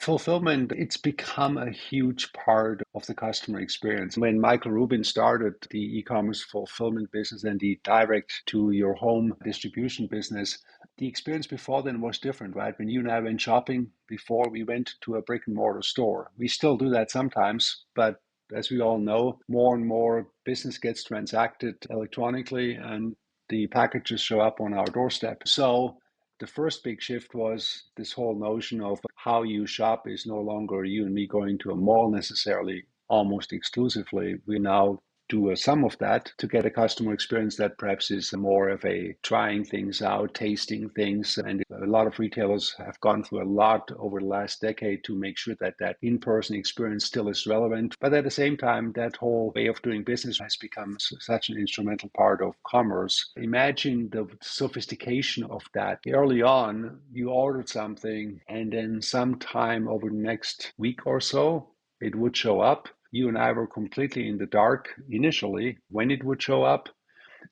Fulfillment, it's become a huge part of the customer experience. When Michael Rubin started the e-commerce fulfillment business and the direct to your home distribution business, the experience before then was different, right? When you and I went shopping before, we went to a brick and mortar store. We still do that sometimes, but as we all know, more and more business gets transacted electronically and the packages show up on our doorstep. So the first big shift was this whole notion of how you shop is no longer you and me going to a mall necessarily, almost exclusively. We now do some of that to get a customer experience that perhaps is more of a trying things out, tasting things. And a lot of retailers have gone through a lot over the last decade to make sure that that in-person experience still is relevant. But at the same time, that whole way of doing business has become such an instrumental part of commerce. Imagine the sophistication of that. Early on, you ordered something and then sometime over the next week or so, it would show up. You and I were completely in the dark initially when it would show up.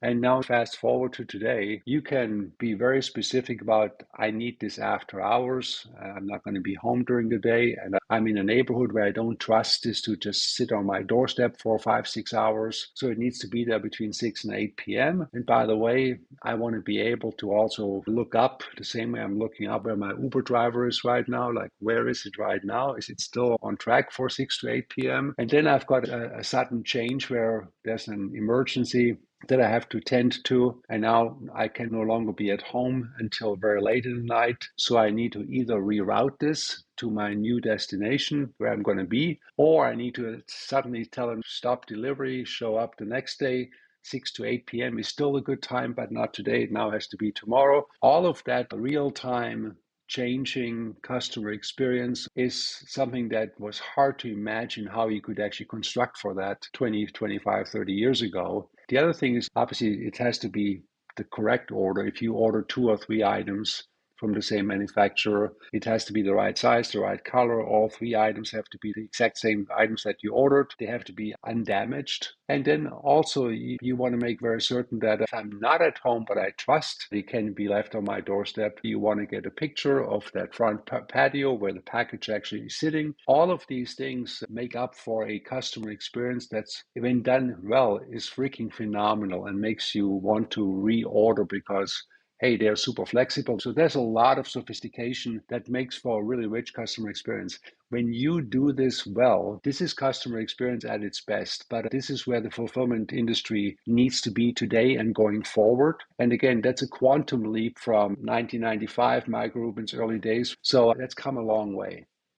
And now fast forward to today, you can be very specific about, I need this after hours. I'm not going to be home during the day. And I'm in a neighborhood where I don't trust this to just sit on my doorstep for 5-6 hours. So it needs to be there between 6 and 8 p.m. And by the way, I want to be able to also look up the same way I'm looking up where my Uber driver is right now. Like, where is it right now? Is it still on track for 6 to 8 p.m.? And then I've got a sudden change where there's an emergency that I have to tend to. And now I can no longer be at home until very late in the night. So I need to either reroute this to my new destination where I'm going to be, or I need to suddenly tell them stop delivery, show up the next day. 6 to 8 p.m. is still a good time, but not today. It now has to be tomorrow. All of that real time changing customer experience is something that was hard to imagine how you could actually construct for that 20, 25, 30 years ago. The other thing is obviously it has to be the correct order. If you order 2 or 3 items from the same manufacturer, it has to be the right size, the right color. All 3 items have to be the exact same items that you ordered. They have to be undamaged. And then also you want to make very certain that if I'm not at home, but I trust it can be left on my doorstep, you want to get a picture of that front patio where the package actually is sitting. All of these things make up for a customer experience that's, when done well, is freaking phenomenal and makes you want to reorder because hey, they're super flexible. So there's a lot of sophistication that makes for a really rich customer experience. When you do this well, this is customer experience at its best. But this is where the fulfillment industry needs to be today and going forward. And again, that's a quantum leap from 1995, Michael Rubin's early days. So that's come a long way.